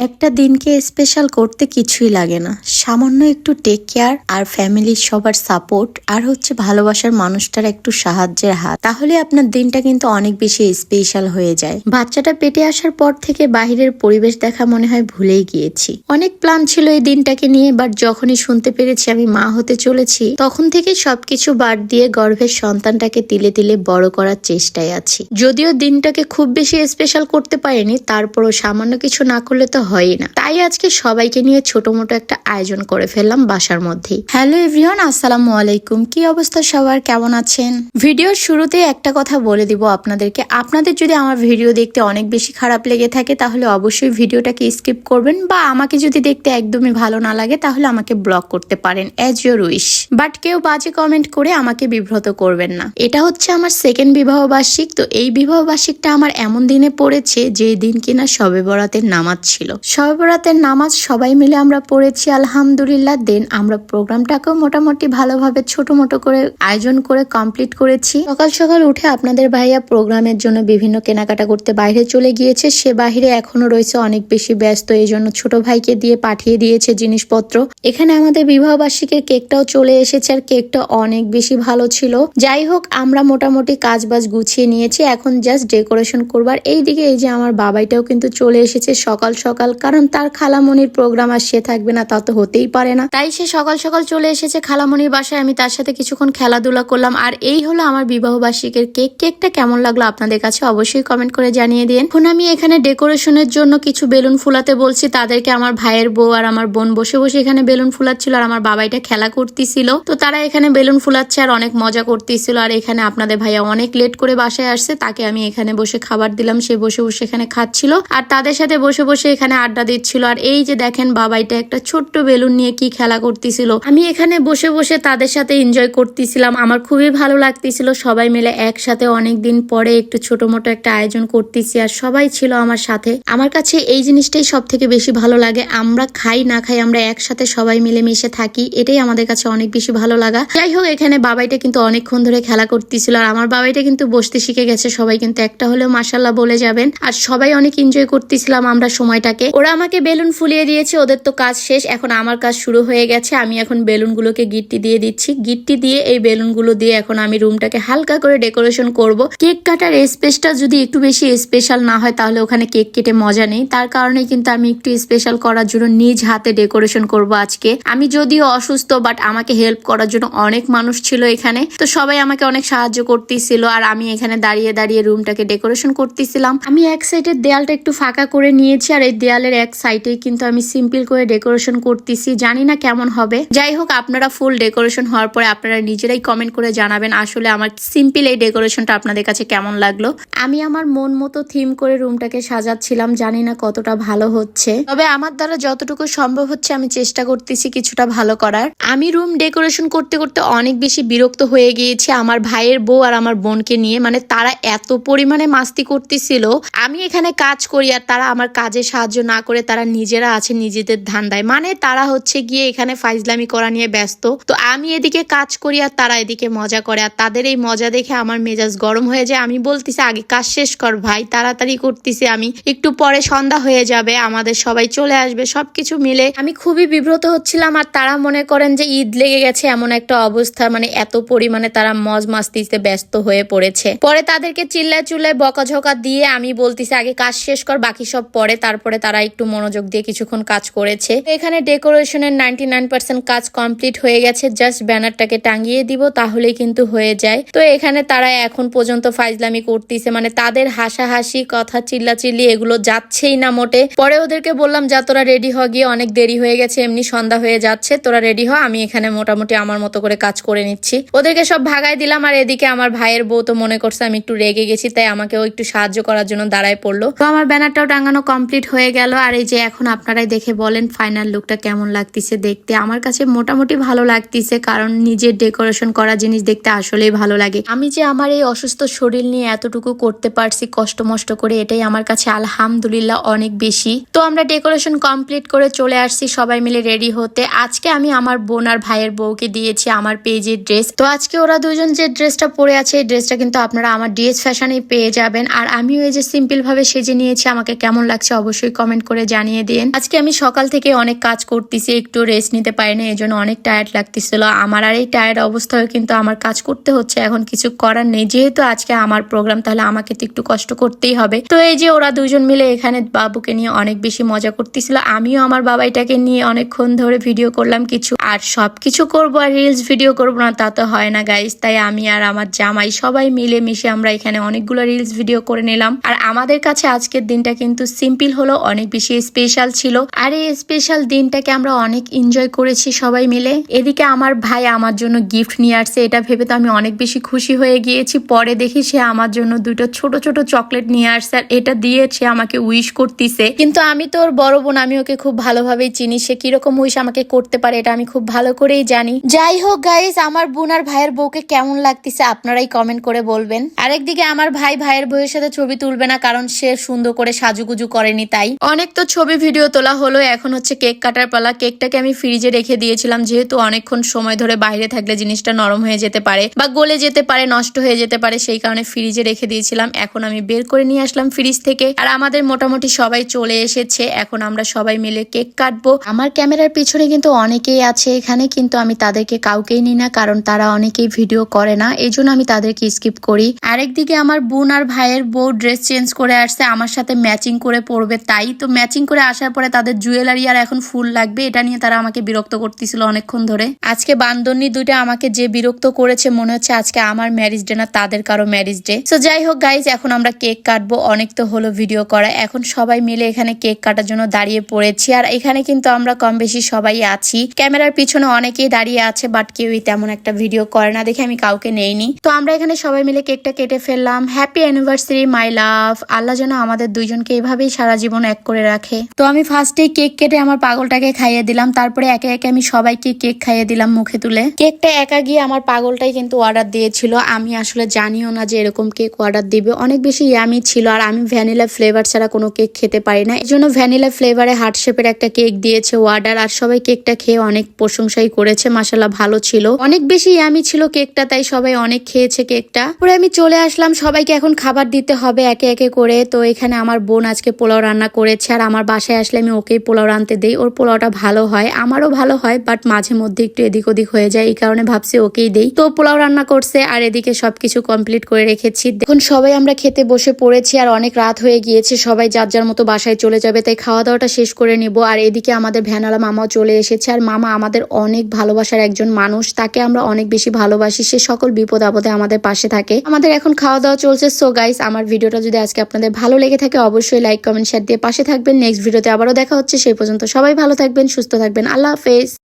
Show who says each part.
Speaker 1: একটা দিনকে স্পেশাল করতে কিছুই লাগে না, সামান্য একটু টেক কেয়ার আর ফ্যামিলির সবার সাপোর্ট আর হচ্ছে ভালোবাসার মানুষটার একটু সাহায্যের হাত, তাহলে আপনার দিনটা কিন্তু অনেক বেশি স্পেশাল হয়ে যায়। বাচ্চাটা পেটে আসার পর থেকে বাহিরের পরিবেশ দেখা মনে হয় ভুলেই গিয়েছি। অনেক প্ল্যান ছিল এই দিনটাকে নিয়ে, বাট যখনই শুনতে পেরেছি আমি মা হতে চলেছি তখন থেকে সবকিছু বাদ দিয়ে গর্ভের সন্তানটাকে তিলে তিলে বড় করার চেষ্টায় আছি। যদিও দিনটাকে খুব বেশি স্পেশাল করতে পারিনি, তারপরও সামান্য কিছু না করলে তো হয়ই না। তাই আজকে সবাইকে নিয়ে ছোট মোটো একটা আয়োজন করে ফেললাম বাসার মধ্যেই। হ্যালো এভরিওয়ান, আসসালামু আলাইকুম। কি অবস্থা সবার, কেমন আছেন? ভিডিওর শুরুতে একটা কথা বলে দিব আপনাদেরকে, আপনাদের যদি আমার ভিডিও দেখতে অনেক বেশি খারাপ লেগে থাকে তাহলে অবশ্যই ভিডিওটাকে স্কিপ করবেন, বা আমাকে যদি দেখতে একদমই ভালো না লাগে তাহলে আমাকে ব্লক করতে পারেন, অ্যাজ ইউর উইশ। বাট কেউ বাজে কমেন্ট করে আমাকে বিব্রত করবেন না। এটা হচ্ছে আমার সেকেন্ড বিবাহ বার্ষিক। তো এই বিবাহ বার্ষিকটা আমার এমন দিনে পড়েছে যে দিন কিনা শবে বরাতের নামাজ ছিল। শবে বরাতের নামাজ সবাই মিলে আমরা পড়েছি আলহামদুলিল্লাহ। দেন আমরা প্রোগ্রামটাকেও মোটামুটি ভালোভাবে ছোট মোটো করে আয়োজন করে কমপ্লিট করেছি। সকাল সকাল উঠে আপনাদের ভাইয়া প্রোগ্রামের জন্য বিভিন্ন কেনাকাটা করতে বাইরে চলে গিয়েছে। সে বাহিরে এখনো রয়েছে অনেক বেশি ব্যস্ত, এই জন্য ছোট ভাইকে দিয়ে পাঠিয়ে দিয়েছে জিনিসপত্র। এখানে আমাদের বিবাহ বার্ষিকের কেকটাও চলে এসেছে, আর কেকটা অনেক বেশি ভালো ছিল। যাই হোক, আমরা মোটামুটি কাজ বাজ গুছিয়ে নিয়েছি, এখন জাস্ট ডেকোরেশন করবার। এইদিকে এই যে আমার বাবাইটাও কিন্তু চলে এসেছে সকাল সকাল, কারণ তার খালামণির প্রোগ্রাম আর সে থাকবে না তা তো হতেই পারে না। তাই সে সকাল সকাল চলে এসেছে খালামণির বাসায়। আমি তার সাথে কিছুক্ষণ খেলাধুলা করলাম। আর এই হলো আমার বিবাহ বার্ষিকের কেক। কেকটা কেমন লাগলো আপনাদের কাছে অবশ্যই কমেন্ট করে জানিয়ে দিন। এখন আমি এখানে ডেকোরেশনের জন্য কিছু বেলুন ফুলাতে বলছি তাদেরকে। আমার ভাইয়ের বউ আর আমার বোন বসে বসে এখানে বেলুন ফুলাচ্ছিল, আর আমার বাবাইটা খেলা করতেছিল। তো তারা এখানে বেলুন ফুলাচ্ছে আর অনেক মজা করতেছিল। আর এখানে আপনাদের ভাইয়া অনেক লেট করে বাসায় আসছে, তাকে আমি এখানে বসে খাবার দিলাম। সে বসে বসে এখানে খাচ্ছিল আর তাদের সাথে বসে বসে এখানে আড্ডা দিচ্ছিল। আর এই যে দেখেন বাবাইটা একটা ছোট্ট বেলুন নিয়ে কি খেলা করতেছিল। আমি এখানে বসে বসে তাদের সাথে এনজয় করতেছিলাম। আমার খুবই ভালো লাগতেছিল, সবাই মিলে একসাথে অনেকদিন পরে একটু ছোট মোটো একটা আয়োজন করতেছি আর সবাই ছিল আমার সাথে। আমার কাছে এই জিনিসটাই সব থেকে বেশি ভালো লাগে। আমরা খাই না খাই, আমরা একসাথে সবাই মিলে মিশে থাকি, এটাই আমাদের কাছে অনেক বেশি ভালো লাগা। যাই হোক, এখানে বাবাইটা কিন্তু অনেকক্ষণ ধরে খেলা করতেছিল আর আমার বাবাইটা কিন্তু বসতে শিখে গেছে। সবাই কিন্তু একটা হলেও মাশাআল্লাহ বলে যাবেন। আর সবাই অনেক এনজয় করতেছিলাম আমরা সময়টাকে। ওরা আমাকে বেলুন ফুলিয়ে দিয়েছে, ওদের তো কাজ শেষ, এখন আমার কাজ শুরু হয়ে গেছে। আমি এখন বেলুনগুলোকে গিট্টি দিয়ে দিচ্ছি। গিট্টি দিয়ে এই বেলুনগুলো দিয়ে এখন আমি রুমটাকে হালকা করে ডেকোরেশন করব। কেক কাটার স্পেসটা যদি একটু বেশি স্পেশাল না হয় তাহলে ওখানে কেক কেটে মজা নেই। তার কারণে কিন্তু আমি একটু স্পেশাল করার জন্য নিজ হাতে ডেকোরেশন করব আজকে। আমি যদিও অসুস্থ, বাট আমাকে হেল্প করার জন্য অনেক মানুষ ছিল এখানে। তো সবাই আমাকে অনেক সাহায্য করতেছিল আর আমি এখানে দাঁড়িয়ে দাঁড়িয়ে রুমটাকে ডেকোরেশন করতেছিলাম। আমি এক সাইডের দেয়ালটা একটু ফাঁকা করে নিয়েছি আর এই দেয়ালের এক সাইডে কিন্তু আমি সিম্পল করে ডেকোরেশন করতেছি। জানি না কেমন হবে। যাই হোক, আপনারা ফুল ডেকোরেশন হওয়ার পরে আপনারা নিজেরাই কমেন্ট করে জানাবেন আসলে আমার সিম্পল এই ডেকোরেশনটা আপনাদের কাছে কেমন লাগলো। আমি আমার মন মতো থিম করে রুমটাকে সাজাচ্ছিলাম, জানি না কতটা ভালো হচ্ছে, তবে আমার দ্বারা যতটুকু সম্ভব হচ্ছে আমি চেষ্টা করতেছি কিছুটা ভালো করার। আমি রুম ডেকোরেশন করতে করতে অনেক বেশি বিরক্ত হয়ে গিয়েছি আমার ভাইয়ের বউ আর আমার বোনকে নিয়ে। মানে তারা এত পরিমাণে মাস্তি করতেছিল, আমি এখানে কাজ করি আর তারা আমার কাজে সাহায্য না করে তারা নিজেরা আছে নিজেদের ধান্দায়। মানে তারা হচ্ছে গিয়ে এখানে ফাইজলামি করা নিয়ে ব্যস্ত। তো আমি এদিকে কাজ করি আর তারা এদিকে মজা করে, আর তাদের এই মজা দেখে আমার মেজাজ গরম হয়ে যায়। আমি বলতেছি আগে কাজ শেষ কর ভাই, তাড়াতাড়ি করতেছি, আমি একটু পরে সন্ধ্যা হয়ে যাবে, আমাদের সবাই চলে আসবে। সবকিছু মিলে আমি খুবই বিব্রত হচ্ছিলাম আর তারা মনে করেন যে ঈদ লেগে গেছে এমন একটা অবস্থা। মানে এত পরিমাণে তারা মজ মাস্তিতে ব্যস্ত হয়ে পড়েছে। পরে তাদেরকে চিল্লায় চুল্লায় বকাঝকা দিয়ে আমি বলতেছি আগে কাজ শেষ কর, বাকি সব পরে। তারপরে তারা একটু মনোযোগ দিয়ে কিছুক্ষণ কাজ করেছে। এখানে ডেকোরেশনের 99% কাজ কমপ্লিট হয়ে গেছে, জাস্ট ব্যানারটাকে টাঙিয়ে দিব তাহলেই কিন্তু হয়ে যায়। তো এখানে তারা এখন পর্যন্ত ফাইজলামি করতেছে, মানে তাদের হাসাহাসি কথা চিল্লাচিল্লি এগুলো যাচ্ছেই না মোটে। পরে ওদেরকে বললাম যা তোরা রেডি হ, গিয়ে অনেক দেরি হয়ে গেছে, এমনি সন্ধ্যা হয়ে যাচ্ছে, তোরা রেডি হ, আমি এখানে মোটামুটি আমার মতো করে কাজ করে নিচ্ছি। ওদেরকে সব ভাগাই দিলাম। আর এদিকে আমার ভাইয়ের বউ তো মনে করছে আমি একটু রেগে গেছি, তাই আমাকেও একটু সাহায্য করার জন্য দাঁড়ায় পড়লো। তো আমার ব্যানারটাও টাঙানো কমপ্লিট হয়ে গেল। আর এই যে এখন আপনারাই দেখে বলেন ফাইনাল লুকটা কেমন লাগতেছে দেখতে। আমার কাছে মোটামুটি ভালো লাগতেছে, কারণ নিজের ডেকোরেশন করা জিনিস দেখতে আসলেই ভালো লাগে। আমি যে আমার এই অসুস্থ শরীর নিয়ে এতটুকু করতে পারছি কষ্ট মষ্ট করে, এটাই আমার কাছে আলহামদুলিল্লাহ অনেক বেশি। তো আমরা ডেকোরেশন কমপ্লিট করে চলে আসছি সবাই মিলে রেডি হতে। আজকে আমি আমার বোন আর ভাইয়ের বউকে দিয়েছি আমার পেজের ড্রেস। তো আজকে ওরা দুজন যে ড্রেসটা পরে আছে এই ড্রেসটা কিন্তু আপনারা আমার ডিএস ফ্যাশনে পেয়ে যাবেন। আর আমিও এই যে সিম্পল ভাবে সেজে নিয়েছি, আমাকে কেমন লাগছে অবশ্যই কমেন্ট কমেন্ট করে জানিয়ে দিন। আজকে আমি সকাল থেকে অনেক কাজ করতেছি, একটু রেস্ট নিতে পারি না, এজন্য অনেক টায়ার্ড লাগতেছিল আমার। আর এই টায়ার্ড অবস্থায় কিন্তু আমার কাজ করতে হচ্ছে, এখন কিছু করার নেই। যেহেতু আজকে আমার প্রোগ্রাম, তাহলে আমাকে তো একটু কষ্ট করতেই হবে। তো এই যে ওরা দুজন মিলে এখানে বাবুকে নিয়ে অনেক বেশি মজা করতেছিল, আমিও আমার বাবাইটাকে নিয়ে অনেকক্ষণ ধরে ভিডিও করলাম কিছু। আর সবকিছু করবো আর রিলস ভিডিও করবো না তা তো হয় না গাইস, তাই আমি আর আমার জামাই সবাই মিলে মিশে আমরা এখানে অনেকগুলো রিলস ভিডিও করে নিলাম। আর আমাদের কাছে আজকের দিনটা কিন্তু সিম্পল হলো, অনেক বেশি স্পেশাল ছিল। আর এই স্পেশাল দিনটাকে আমরা অনেক এনজয় করেছি সবাই মিলে। এদিকে আমার ভাই আমার জন্য গিফট নিয়ে আসছে, এটা ভেবে তো আমি অনেক বেশি খুশি হয়ে গিয়েছি। পরে দেখি সে আমার জন্য দুটো ছোট ছোট চকলেট নিয়ে আসছে, আর এটা দিয়ে সে আমাকে উইশ করতেছে। কিন্তু আমি তো ওর বড় বোন, আমি ওকে খুব ভালোভাবেই চিনি, সে কিরকম উইশ আমাকে করতে পারে এটা আমি খুব ভালো করেই জানি। যাই হোক গাইস, আমার বোন আর ভাইয়ের বউকে কেমন লাগতেছে আপনারাই কমেন্ট করে বলবেন। আরেকদিকে আমার ভাই ভাইয়ের বউয়ের সাথে ছবি তুলবে না, কারণ সে সুন্দর করে সাজুগুজু করেনি, তাই অনেক তো ছবি ভিডিও তোলা হলো। এখন হচ্ছে কেক কাটার পালা। কেকটাকে আমি ফ্রিজে রেখে দিয়েছিলাম, যেহেতু অনেকক্ষণ সময় ধরে বাইরে থাকলে জিনিসটা নরম হয়ে যেতে পারে বা গলে যেতে পারে, নষ্ট হয়ে যেতে পারে, সেই কারণে ফ্রিজে রেখে দিয়েছিলাম। এখন আমি বের করে নিয়ে আসলাম ফ্রিজ থেকে। আর আমাদের মোটামুটি সবাই চলে এসেছে, এখন আমরা সবাই মিলে কেক কাটবো। আমার ক্যামেরার পিছনে কিন্তু অনেকেই আছে এখানে, কিন্তু আমি তাদেরকে কাউকেই নিই না, কারণ তারা অনেকেই ভিডিও করে না, এই জন্য আমি তাদেরকে স্কিপ করি। আরেকদিকে আমার বোন আর ভাইয়ের বউ ড্রেস চেঞ্জ করে আসছে, আমার সাথে ম্যাচিং করে পরবে, তাই তো ম্যাচিং করে আসার পরে তাদের জুয়েলারি আর এখন ফুল লাগবে, এটা নিয়ে তারা আমাকে বিরক্ত করতেছিল অনেকক্ষণ ধরে। আজকে বান্দরনি দুইটা আমাকে যে বিরক্ত করেছে, মনে হচ্ছে আজকে আমার ম্যারেজ ডে না তাদের কারো ম্যারেজ ডে। তো যাই হোক গাইজ, এখন আমরা কেক কাটবো। অনেক তো হলো ভিডিও করা, এখন সবাই মিলে এখানে কেক কাটার জন্য দাঁড়িয়ে পড়েছি। আর এখানে কিন্তু আমরা কম বেশি সবাই আছি, ক্যামেরার পিছনে অনেকেই দাঁড়িয়ে আছে, বাট কেউই তেমন একটা ভিডিও করে না দেখে আমি কাউকে নেইনি। তো আমরা এখানে সবাই মিলে কেকটা কেটে ফেললাম। হ্যাপি অ্যানিভার্সারি মাই লাভ। আল্লাহ যেন আমাদের দুইজনকে এইভাবেই সারা জীবন এক করে রাখে। তো আমি ফার্স্টেই কেক কেটে আমার পাগলটাকে খাইয়ে দিলাম, তারপরে একে একে আমি সবাইকে কেক খাইয়ে দিলাম মুখে তুলে। কেকটা একা গিয়ে আমার পাগলটাই কিন্তু অর্ডার দিয়েছিল, আমি আসলে জানিও না যে এরকম কেক অর্ডার দিবে। অনেক বেশি ইয়ামি ছিল, আর আমি ভ্যানিলা ফ্লেভার ছাড়া কোনো কেক খেতে পারি না, এই জন্য ভ্যানিলা ফ্লেভারে হার্ট শেপের একটা কেক দিয়েছে অর্ডার। আর সবাই কেকটা খেয়ে অনেক প্রশংসাই করেছে, মাশাআল্লাহ ভালো ছিল, অনেক বেশি ইয়ামি ছিল কেকটা, তাই সবাই অনেক খেয়েছে কেকটা। পরে আমি চলে আসলাম, সবাইকে এখন খাবার দিতে হবে একে একে করে। তো এখানে আমার বোন আজকে পোলাও রান্না করেছে, আর আমার বাসায় আসলে আমি ওকেই পোলাও রানতে দেই, ওর পোলাওটা ভালো হয়, আমারও ভালো হয়, বাট মাঝে মধ্যে একটু এদিক ওদিক হয়ে যায়, এই কারণে ভাবছি ওকেই দেই। তো পোলাও রান্না করছে, আর এদিকে সবকিছু কমপ্লিট করে রেখেছি। এখন সবাই আমরা খেতে বসে পড়েছি, আর অনেক রাত হয়ে গিয়েছে, সবাই যার যার মতো বাসায় চলে যাবে, তাই খাওয়া দাওয়াটা শেষ করে নিব। আর এদিকে আমাদের ভ্যানালা মামাও চলে এসেছে, আর মামা আমাদের অনেক ভালোবাসার একজন মানুষ, তাকে আমরা অনেক বেশি ভালোবাসি, সে সকল বিপদ আপদে আমাদের পাশে থাকে। আমাদের এখন খাওয়া দাওয়া চলছে। সো গাইস, আমার ভিডিওটা যদি আজকে আপনাদের ভালো লেগে থাকে, অবশ্যই লাইক কমেন্ট শেয়ার দিয়ে পাশে থাকবেন। নেক্সট ভিডিওতে আবারও দেখা হচ্ছে, সেই পর্যন্ত সবাই ভালো থাকবেন, সুস্থ থাকবেন, আল্লাহ হাফেজ।